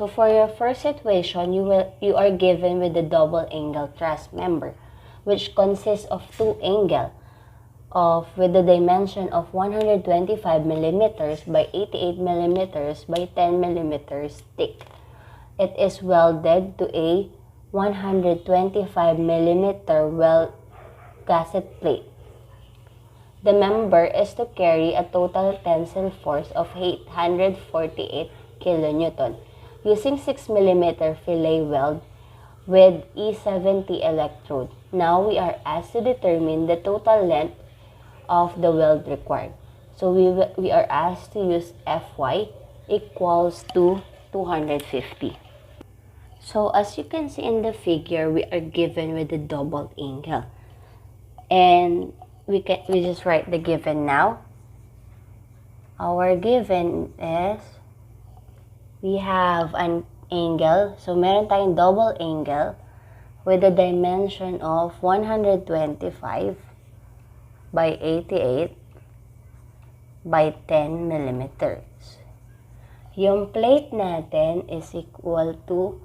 So for your first situation, you are given with the double angle truss member, which consists of two angles with the dimension of 125 millimeters by 88 millimeters by 10 millimeters thick. It is welded to a 125 millimeter weld gasket plate. The member is to carry a total tensile force of 848 kilonewton using 6 millimeter fillet weld with E70 electrode. Now we are asked to determine the total length of the weld required. So we are asked to use Fy equals to 250. So as you can see in the figure, we are given with the double angle. And we just write the given now. Our given is, we have an angle. So meron tayong double angle with a dimension of 125 by 88 by 10 millimeters. Yung plate natin is equal to,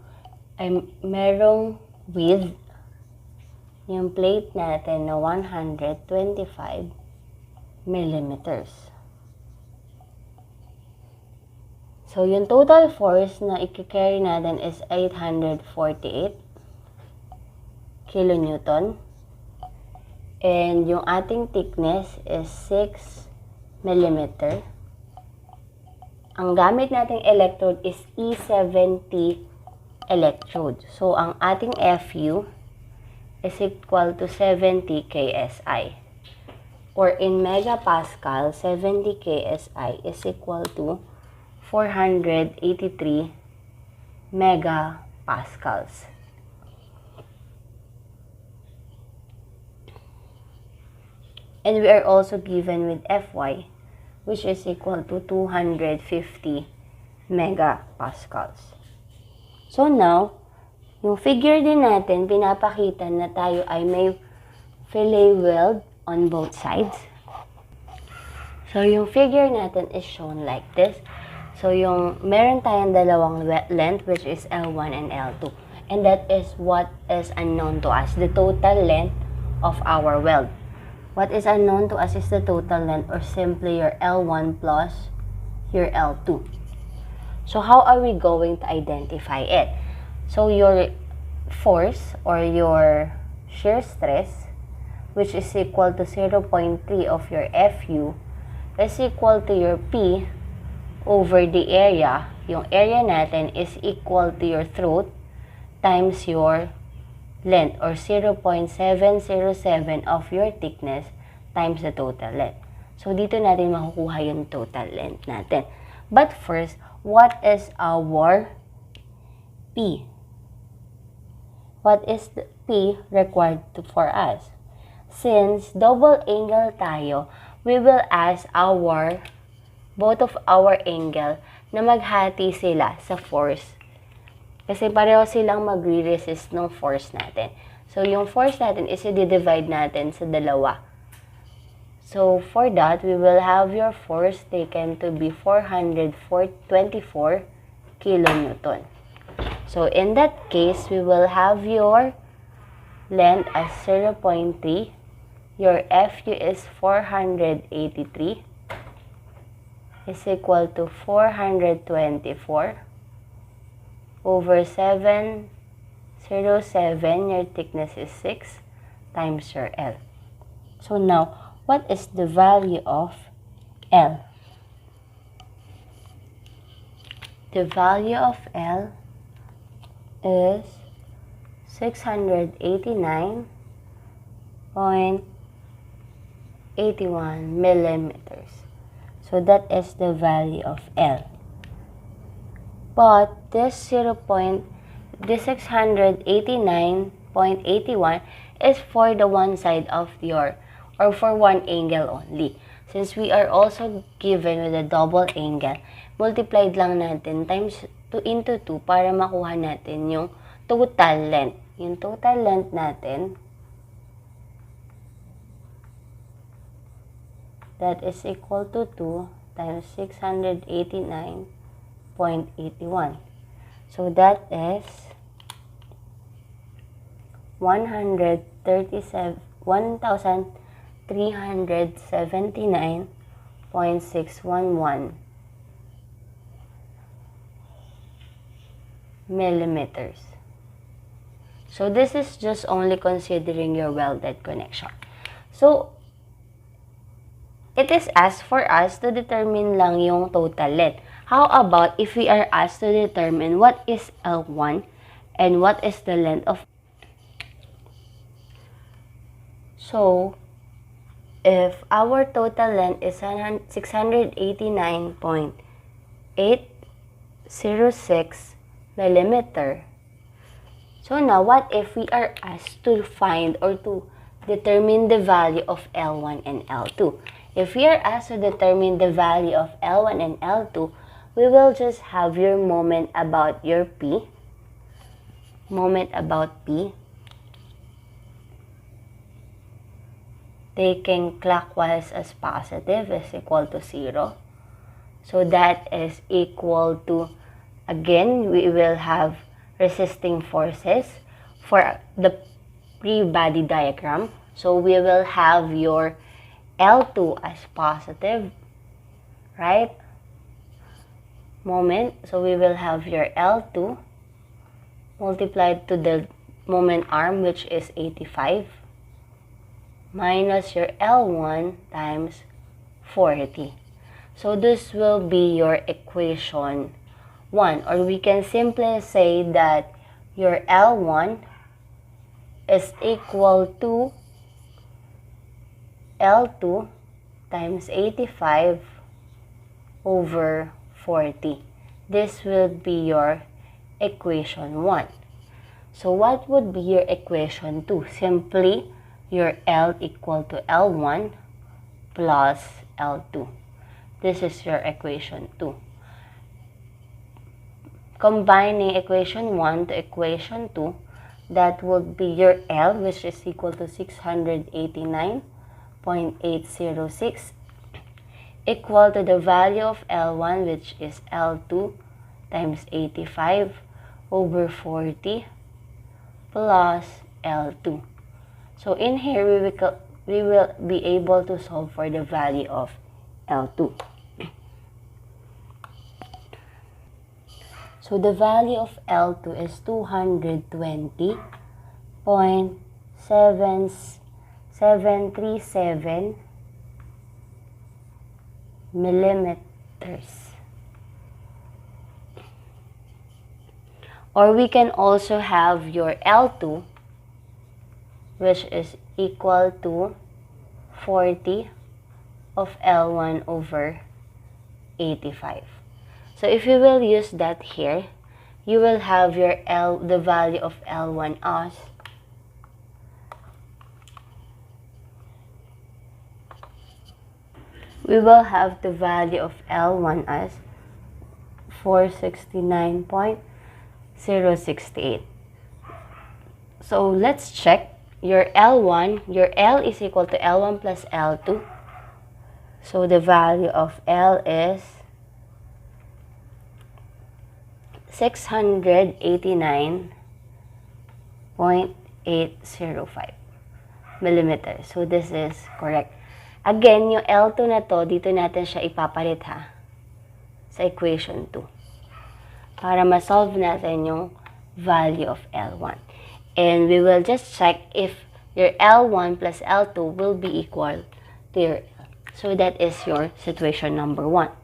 merong width, yung plate natin na 125 millimeters. So, yung total force na i-carry natin is 848 kilonewton. And yung ating thickness is 6 millimeter. Ang gamit nating electrode is E70 electrode. So, ang ating Fu is equal to 70 KSI. Or in megapascal, 70 KSI is equal to 483 megapascals. And we are also given with Fy, which is equal to 250 megapascals. So now, yung figure din natin, pinapakita na tayo ay may fillet weld on both sides. So yung figure natin is shown like this. So yung meron tayong dalawang length, which is L1 and L2. And that is what is unknown to us, the total length of our weld. What is unknown to us is the total length, or simply your L1 plus your L2. So how are we going to identify it? So your force or your shear stress, which is equal to 0.3 of your Fu, is equal to your P over the area. Yung area natin is equal to your throat times your length, or 0.707 of your thickness times the total length. So, dito natin makukuha yung total length natin. But first, what is our P? What is the P required for us? Since double angle tayo, we will ask both of our angle na maghati sila sa force. Kasi pareho silang magre-resist ng force natin. So, yung force natin is i-divide natin sa dalawa. So, for that, we will have your force taken to be 424 kilonewton. So, in that case, we will have your length as 0.3. Your Fu is 483 is equal to 424 over 707, your thickness is 6, times your L. So now, what is the value of L? The value of L is 689.81 millimeters. So that is the value of L. But this 689.81 is for the one side of your, or for one angle only. Since we are also given with a double angle, multiplied lang natin times 2 into 2 para makuha natin yung total length. Yung total length natin, that is equal to 2 times 689.81. So that is 1,379.611 millimeters. So this is just only considering your welded connection. So it is asked for us to determine lang yung total length. How about if we are asked to determine what is L1 and what is the length of... So, if our total length is 689.806 millimeter, so now what if we are asked to find or to determine the value of L1 and L2? If we are asked to determine the value of L1 and L2, we will just have your moment about your P. Moment about P. Taking clockwise as positive is equal to 0. So that is equal to, again, we will have resisting forces for the pre-body diagram. So we will have your L2 as positive, right? Moment. So we will have your L2 multiplied to the moment arm, which is 85, minus your L1 times 40. So this will be your equation 1. Or we can simply say that your L1 is equal to L2 times 85 over 40. This will be your equation 1. So what would be your equation 2? Simply your L equal to L1 plus L2. This is your equation 2. Combining equation 1 to equation 2, that would be your L, which is equal to 689.806, equal to the value of L1, which is L2 times 85 over 40 plus L2. So in here, we will be able to solve for the value of L2. So the value of L2 is 220.737 millimeters. Or we can also have your L2, which is equal to 40 of L1 over 85. So if you will use that here, you will have your the value of L1 as we will have the value of L1 as 469.068. So let's check your L1. Your L is equal to L1 plus L2. So the value of L is 689.805 millimeters. So this is correct. Again, yung L2 na to, dito natin siya ipapalit ha, sa equation 2. Para ma-solve natin yung value of L1. And we will just check if your L1 plus L2 will be equal to your L. So that is your situation number 1.